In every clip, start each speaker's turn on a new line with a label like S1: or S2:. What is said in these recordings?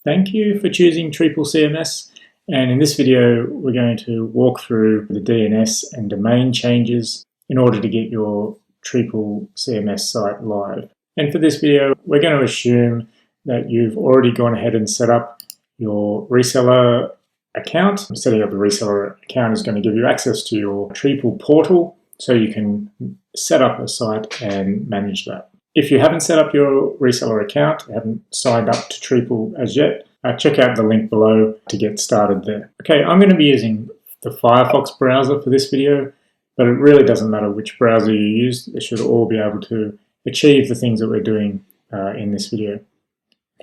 S1: Thank you for choosing Treepl CMS, and in this video we're going to walk through the DNS and domain changes in order to get your Treepl CMS site live. And for this video we're going to assume that you've already gone ahead and set up your reseller account. Setting up the reseller account is going to give you access to your Treepl portal so you can set up a site and manage that. If you haven't set up your reseller account, you haven't signed up to Treepl as yet, check out the link below to get started there. Okay, I'm going to be using the Firefox browser for this video, but it really doesn't matter which browser you use. They should all be able to achieve the things that we're doing in this video.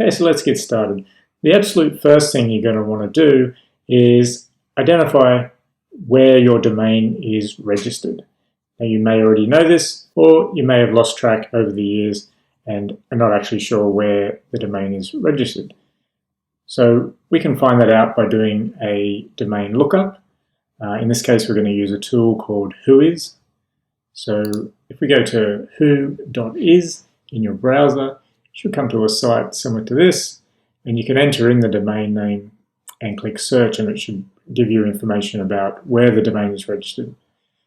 S1: Okay, so let's get started. The absolute first thing you're going to want to do is identify where your domain is registered. Now, you may already know this, or you may have lost track over the years and are not actually sure where the domain is registered. So we can find that out by doing a domain lookup. In this case, we're going to use a tool called Whois. So if we go to who.is in your browser, you should come to a site similar to this, and you can enter in the domain name and click search, and it should give you information about where the domain is registered.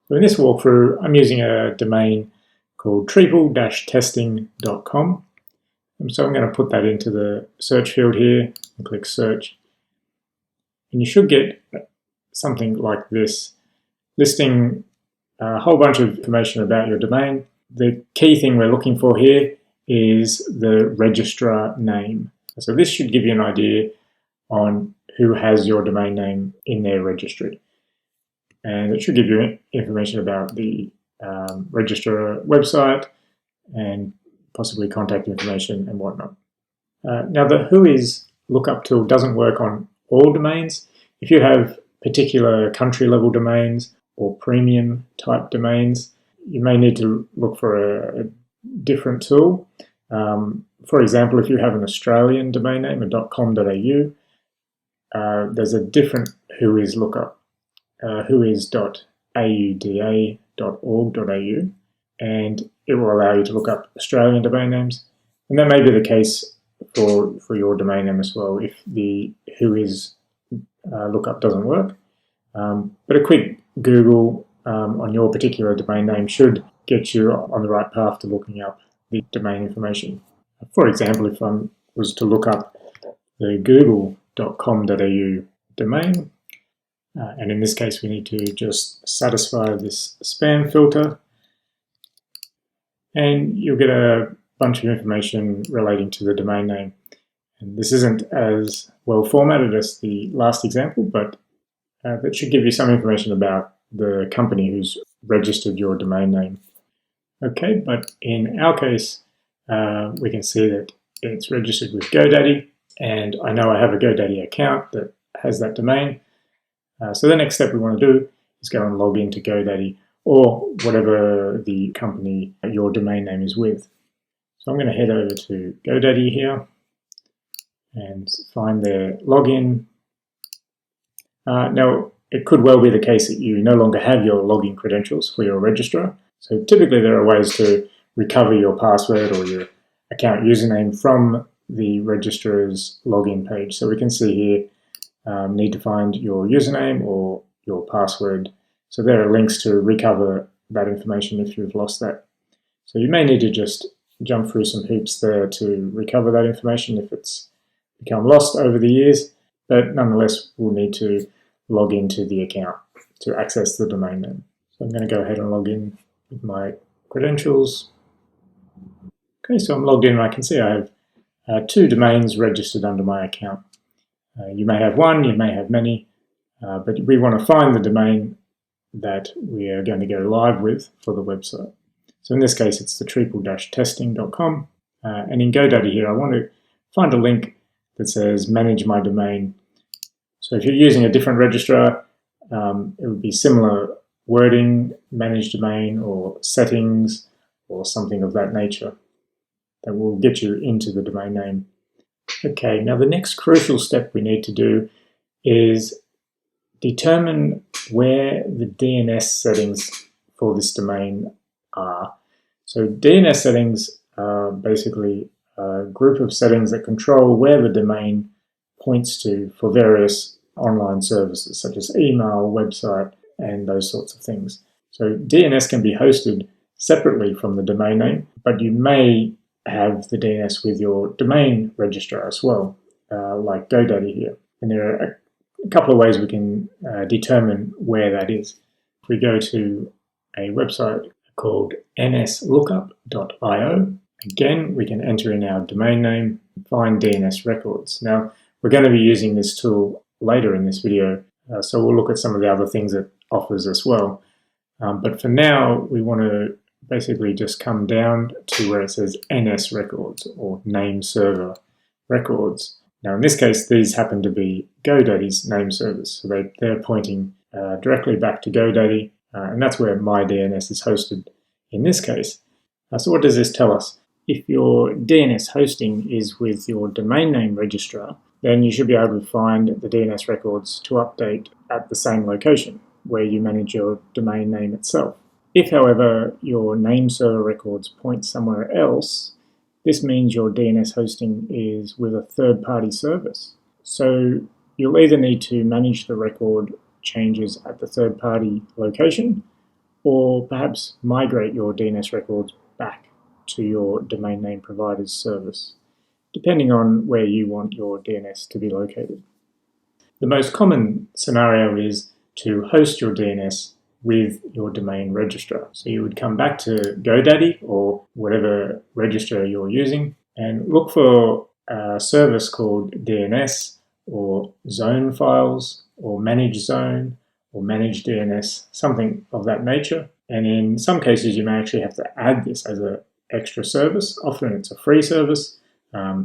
S1: So in this walkthrough, I'm using a domain called treepl-testing.com. So I'm going to put that into the search field here and click search. And you should get something like this, listing a whole bunch of information about your domain. The key thing we're looking for here is the registrar name. So this should give you an idea on who has your domain name in their registry. And it should give you information about the registrar website and possibly contact information and whatnot. Now, the Whois lookup tool doesn't work on all domains. If you have particular country level domains or premium type domains, you may need to look for a different tool. For example, if you have an Australian domain name, a .com.au, there's a different Whois lookup. whois.auda.org.au, and it will allow you to look up Australian domain names. And that may be the case for your domain name as well if the Whois lookup doesn't work. But a quick Google on your particular domain name should get you on the right path to looking up the domain information. For example, if I was to look up the google.com.au domain, and in this case we need to just satisfy this spam filter, and you'll get a bunch of information relating to the domain name. And this isn't as well formatted as the last example, but that should give you some information about the company who's registered your domain name. Okay, but in our case we can see that it's registered with GoDaddy, and I know I have a GoDaddy account that has that domain. So the next step we want to do is go and log into GoDaddy or whatever the company your domain name is with. So I'm going to head over to GoDaddy here and find their login. Now, it could well be the case that you no longer have your login credentials for your registrar. So typically there are ways to recover your password or your account username from the registrar's login page. So we can see here, need to find your username or your password. So there are links to recover that information if you've lost that. So you may need to just jump through some hoops there to recover that information if it's become lost over the years, but nonetheless we'll need to log into the account to access the domain name. So I'm going to go ahead and log in with my credentials. Okay, so I'm logged in and I can see I have 2 domains registered under my account. You may have one, you may have many, but we want to find the domain that we are going to go live with for the website. So in this case, it's the treepl-testing.com. And in GoDaddy here, I want to find a link that says manage my domain. So if you're using a different registrar, it would be similar wording, manage domain or settings or something of that nature that will get you into the domain name. Okay, now the next crucial step we need to do is determine where the DNS settings for this domain are. So DNS settings are basically a group of settings that control where the domain points to for various online services such as email, website, and those sorts of things. So DNS can be hosted separately from the domain name, but you may have the DNS with your domain registrar as well, like GoDaddy here. And there are a couple of ways we can determine where that is. If we go to a website called nslookup.io, again, we can enter in our domain name and find DNS records. Now, we're going to be using this tool later in this video, so we'll look at some of the other things it offers as well. But for now, we want to basically just come down to where it says NS records or name server records. Now, in this case, these happen to be GoDaddy's name servers, so they're pointing directly back to GoDaddy, and that's where my DNS is hosted in this case. So what does this tell us? If your DNS hosting is with your domain name registrar, then you should be able to find the DNS records to update at the same location where you manage your domain name itself. If, however, your name server records point somewhere else, this means your DNS hosting is with a third-party service. So you'll either need to manage the record changes at the third-party location, or perhaps migrate your DNS records back to your domain name provider's service, depending on where you want your DNS to be located. The most common scenario is to host your DNS with your domain registrar. So you would come back to GoDaddy or whatever registrar you're using and look for a service called DNS or zone files or manage zone or manage DNS, something of that nature. And in some cases, you may actually have to add this as an extra service. Often it's a free service.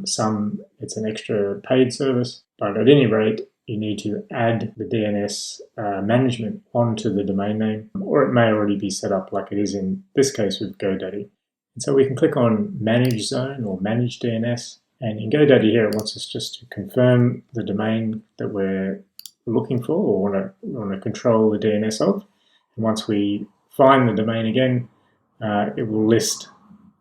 S1: Some it's an extra paid service. But at any rate, you need to add the DNS management onto the domain name, or it may already be set up like it is in this case with GoDaddy. And so we can click on Manage Zone or Manage DNS. And in GoDaddy here, it wants us just to confirm the domain that we're looking for or want to control the DNS of. And once we find the domain again, it will list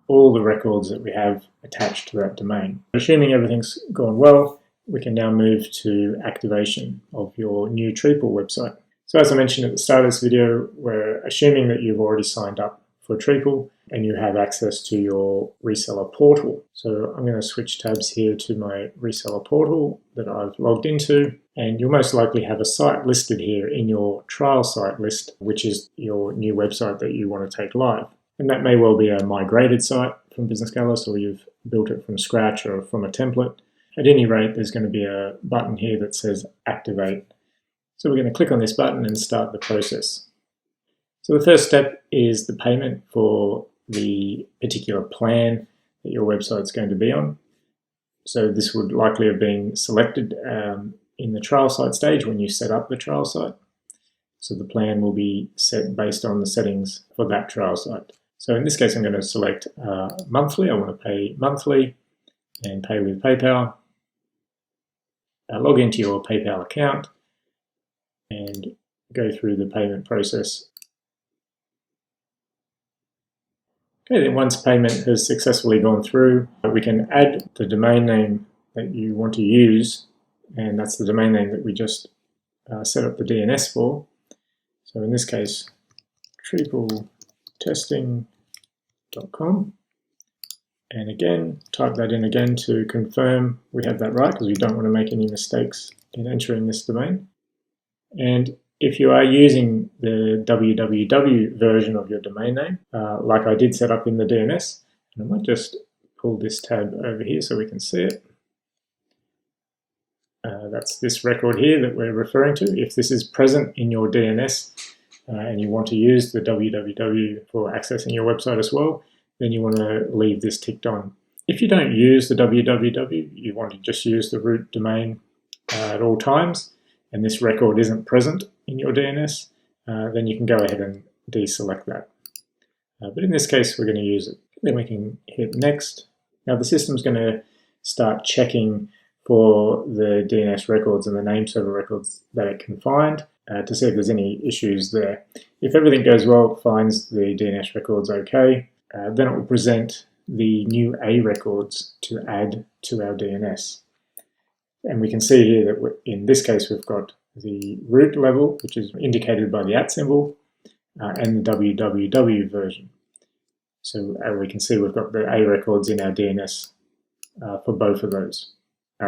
S1: all the records that we have attached to that domain. Assuming everything's gone well, we can now move to activation of your new Treepl website. So as I mentioned at the start of this video, we're assuming that you've already signed up for Treepl and you have access to your reseller portal. So I'm going to switch tabs here to my reseller portal that I've logged into, and you'll most likely have a site listed here in your trial site list, which is your new website that you want to take live. And that may well be a migrated site from Business Catalyst, or you've built it from scratch or from a template. At any rate, there's going to be a button here that says Activate. So we're going to click on this button and start the process. So the first step is the payment for the particular plan that your website's going to be on. So this would likely have been selected in the trial site stage when you set up the trial site. So the plan will be set based on the settings for that trial site. So in this case, I'm going to select monthly. I want to pay monthly and pay with PayPal. Log into your PayPal account and go through the payment process. Okay, then once payment has successfully gone through, we can add the domain name that you want to use, and that's the domain name that we just set up the DNS for. So in this case, treepletesting.com. And again, type that in again to confirm we have that right, because we don't want to make any mistakes in entering this domain. And if you are using the www version of your domain name, like I did set up in the DNS, and I might just pull this tab over here so we can see it. That's this record here that we're referring to. If this is present in your DNS and you want to use the www for accessing your website as well, then you want to leave this ticked on. If you don't use the www, you want to just use the root domain at all times, and this record isn't present in your DNS, then you can go ahead and deselect that. But in this case, we're going to use it. Then we can hit next. Now the system's going to start checking for the DNS records and the name server records that it can find to see if there's any issues there. If everything goes well, it finds the DNS records okay, then it will present the new A records to add to our DNS. And we can see here that in this case we've got the root level, which is indicated by the @ symbol, and the www version. So we can see we've got the A records in our DNS for both of those.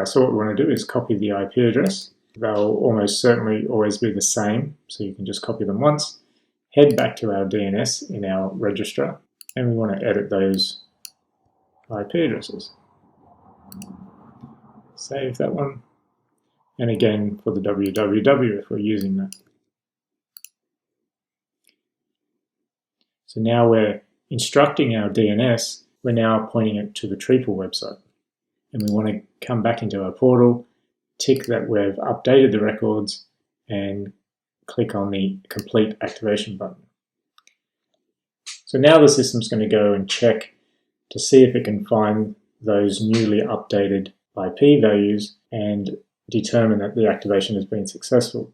S1: So what we want to do is copy the IP address. They'll almost certainly always be the same, so you can just copy them once, head back to our DNS in our registrar, and we want to edit those IP addresses. Save that one, and again for the www if we're using that. So now we're instructing our DNS, we're now pointing it to the Treepl website. And we want to come back into our portal, tick that we've updated the records, and click on the complete activation button. So now the system's going to go and check to see if it can find those newly updated IP values and determine that the activation has been successful.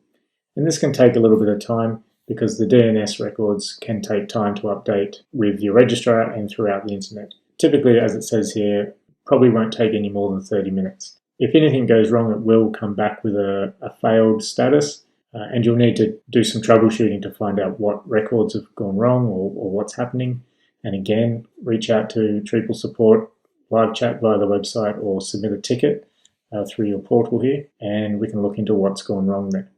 S1: And this can take a little bit of time because the DNS records can take time to update with your registrar and throughout the internet. Typically, as it says here, probably won't take any more than 30 minutes. If anything goes wrong, it will come back with a failed status, and you'll need to do some troubleshooting to find out what records have gone wrong or what's happening. And again, reach out to Treepl support, live chat via the website, or submit a ticket through your portal here, and we can look into what's gone wrong there.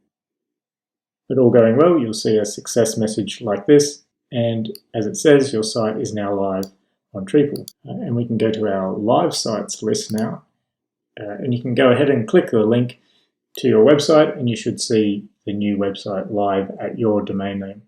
S1: But all going well, you'll see a success message like this, and as it says, your site is now live on Treepl. And we can go to our live sites list now, and you can go ahead and click the link to your website, and you should see the new website live at your domain name.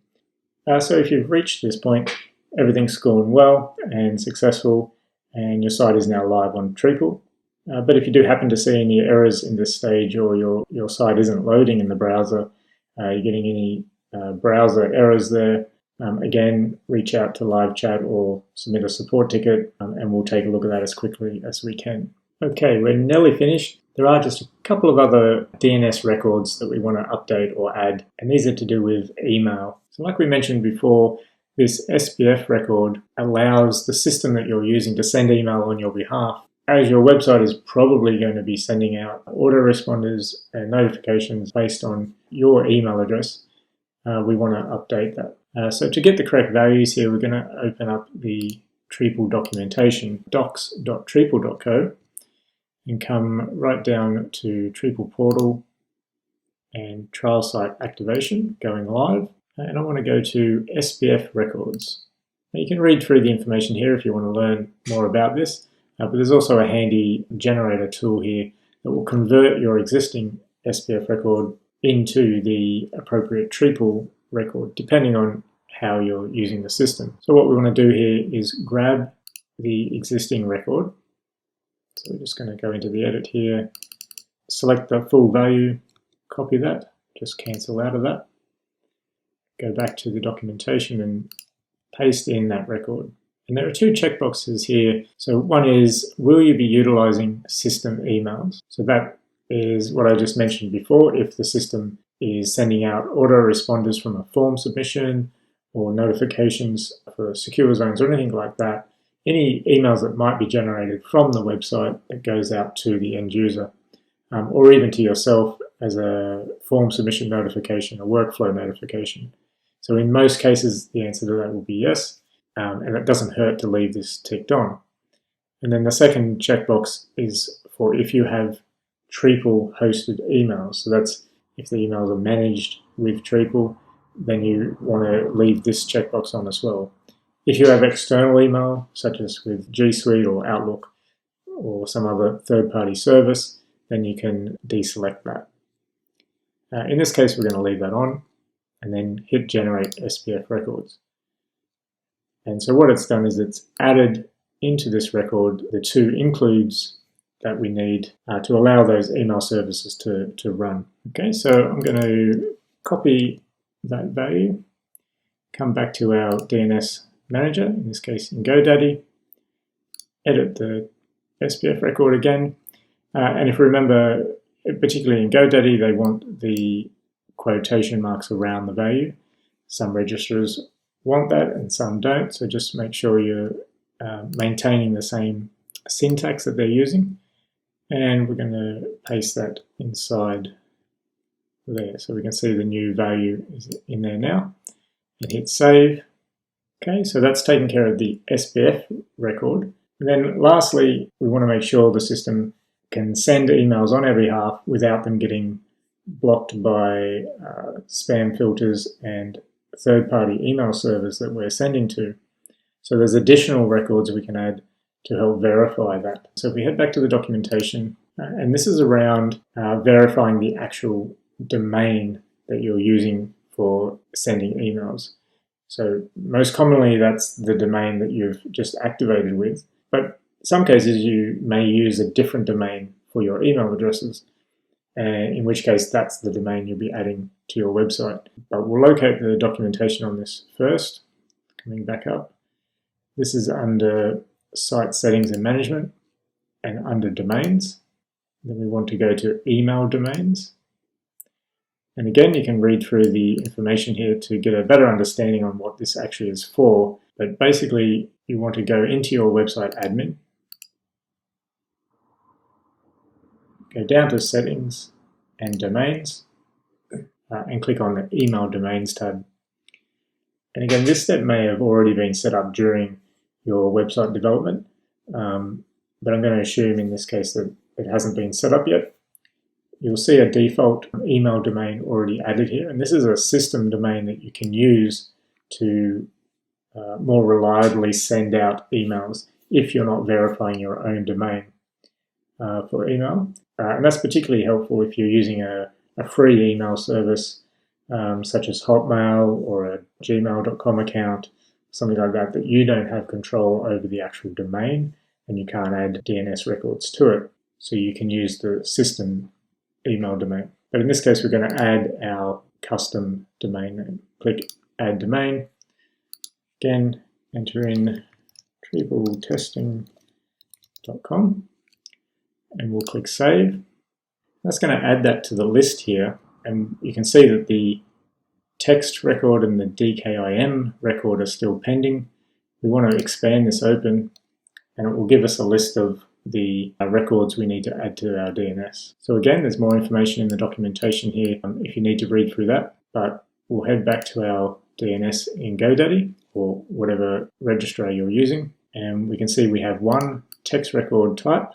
S1: So if you've reached this point, everything's gone well and successful, and your site is now live on Treepl. But if you do happen to see any errors in this stage, or your site isn't loading in the browser, you're getting any browser errors there, again, reach out to live chat or submit a support ticket, and we'll take a look at that as quickly as we can. Okay, we're nearly finished. There are just a couple of other DNS records that we want to update or add, and these are to do with email. So like we mentioned before, this SPF record allows the system that you're using to send email on your behalf. As your website is probably going to be sending out autoresponders and notifications based on your email address, we want to update that. So to get the correct values here, we're going to open up the Treepl documentation, docs.treepl.co, and come right down to Treepl portal and trial site activation, going live. And I want to go to SPF records. Now you can read through the information here if you want to learn more about this. But there's also a handy generator tool here that will convert your existing SPF record into the appropriate Treepl record, depending on how you're using the system. So what we want to do here is grab the existing record. So we're just going to go into the edit here, select the full value, copy that, just cancel out of that, go back to the documentation and paste in that record. And there are two checkboxes here. So one is, will you be utilizing system emails? So that is what I just mentioned before. If the system is sending out autoresponders from a form submission or notifications for secure zones or anything like that, any emails that might be generated from the website that goes out to the end user, or even to yourself as a form submission notification, a workflow notification. So in most cases, the answer to that will be yes. And it doesn't hurt to leave this ticked on. And then the second checkbox is for if you have Treepl hosted emails. So that's if the emails are managed with Treepl, then you want to leave this checkbox on as well. If you have external email, such as with G Suite or Outlook or some other third-party service, then you can deselect that. In this case, we're going to leave that on and then hit Generate SPF Records. And so what it's done is it's added into this record the two includes that we need to allow those email services to run. Okay, so I'm going to copy that value, come back to our DNS manager, in this case in GoDaddy, edit the SPF record again. And if you remember, particularly in GoDaddy, they want the quotation marks around the value. Some registrars want that and some don't, so just make sure you're maintaining the same syntax that they're using. And we're going to paste that inside there. So we can see the new value is in there now. And hit save. Okay, so that's taken care of the SPF record. And then lastly, we want to make sure the system can send emails on our behalf without them getting blocked by spam filters and third-party email servers that we're sending to. So there's additional records we can add to help verify that. So if we head back to the documentation, and this is around verifying the actual domain that you're using for sending emails. So most commonly that's the domain that you've just activated with, but in some cases you may use a different domain for your email addresses, in which case that's the domain you'll be adding to your website. But we'll locate the documentation on this first. Coming back up, this is under Site Settings and Management and under Domains. Then we want to go to Email Domains. And again, you can read through the information here to get a better understanding on what this actually is for. But basically, you want to go into your website admin, go down to Settings and Domains, and click on the Email Domains tab. And again, this step may have already been set up during your website development, but I'm going to assume in this case that it hasn't been set up yet. You'll see a default email domain already added here, and this is a system domain that you can use to more reliably send out emails if you're not verifying your own domain for email. And that's particularly helpful if you're using a free email service such as Hotmail or a gmail.com account, something like that, that you don't have control over the actual domain and you can't add DNS records to it. So you can use the system email domain. But in this case, we're going to add our custom domain name. Click Add Domain. Again, enter in treepletesting.com and we'll click Save. That's going to add that to the list here, and you can see that the text record and the DKIM record are still pending. We want to expand this open, and it will give us a list of the records we need to add to our DNS. So again, there's more information in the documentation here if you need to read through that, but we'll head back to our DNS in GoDaddy or whatever registrar you're using, and we can see we have one text record type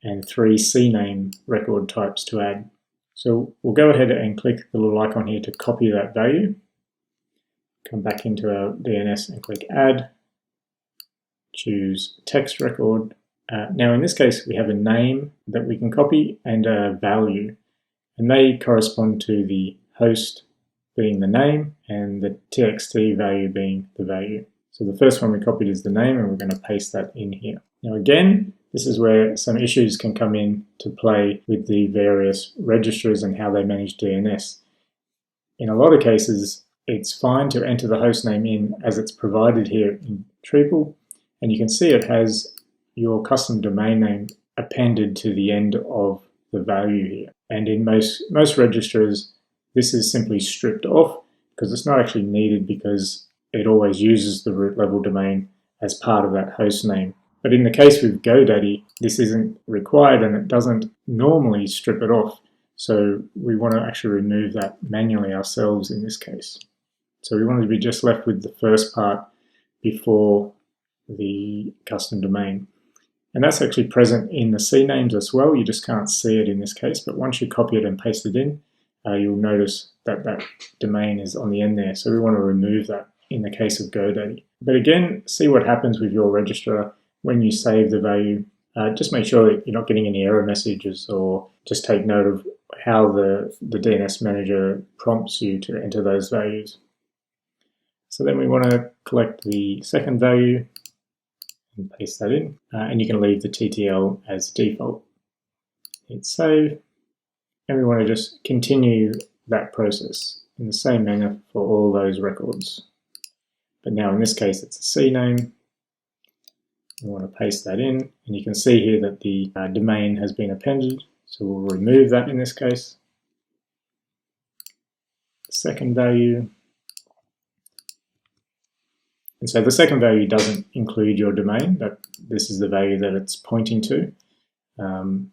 S1: and 3 CNAME record types to add. So we'll go ahead and click the little icon here to copy that value. Come back into our DNS and click Add. Choose Text Record. Now in this case we have a name that we can copy and a value, and they correspond to the host being the name and the TXT value being the value. So the first one we copied is the name, and we're going to paste that in here. Now again, this is where some issues can come in to play with the various registrars and how they manage DNS. In a lot of cases, it's fine to enter the host name in as it's provided here in Treepl, and you can see it has your custom domain name appended to the end of the value here. And in most registrars, this is simply stripped off because it's not actually needed, because it always uses the root level domain as part of that host name. But in the case with GoDaddy, this isn't required and it doesn't normally strip it off. So we want to actually remove that manually ourselves in this case. So we want to be just left with the first part before the custom domain. And that's actually present in the CNAMEs as well. You just can't see it in this case, but once you copy it and paste it in, you'll notice that that domain is on the end there. So we want to remove that in the case of GoDaddy. But again, see what happens with your registrar when you save the value. Just make sure that you're not getting any error messages, or just take note of how the DNS manager prompts you to enter those values. So then we want to collect the second value and paste that in, and you can leave the TTL as default. Hit save, and we want to just continue that process in the same manner for all those records. But now in this case it's a CNAME. We want to paste that in, and you can see here that the domain has been appended, so we'll remove that in this case. Second value. And so the second value doesn't include your domain, but this is the value that it's pointing to.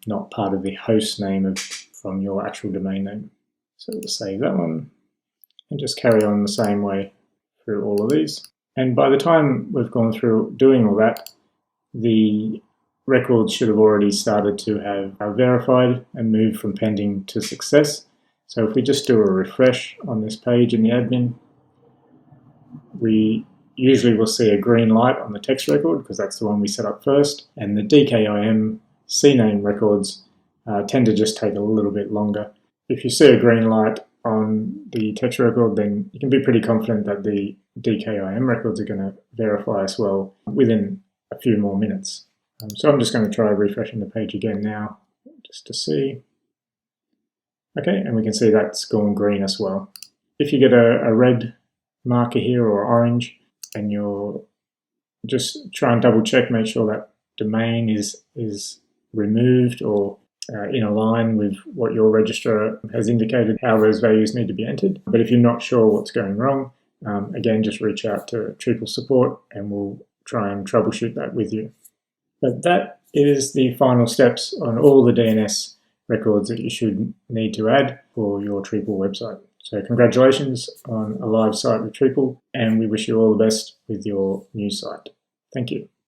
S1: not part of the host name from your actual domain name. So we'll save that one and just carry on the same way through all of these. And by the time we've gone through doing all that, the records should have already started to have verified and moved from pending to success. So if we just do a refresh on this page in the admin, we usually will see a green light on the text record because that's the one we set up first, and the DKIM CNAME records tend to just take a little bit longer. If you see a green light on the text record, then you can be pretty confident that the DKIM records are going to verify as well within a few more minutes. So I'm just going to try refreshing the page again now, just to see. Okay, and we can see that's gone green as well. If you get a red marker here or orange, and you're just try and double check, make sure that domain is removed or in a line with what your registrar has indicated how those values need to be entered. But if you're not sure what's going wrong, again, just reach out to Treepl support and we'll try and troubleshoot that with you. But that is the final steps on all the DNS records that you should need to add for your Treepl website. So congratulations on a live site with Treepl, and we wish you all the best with your new site. Thank you.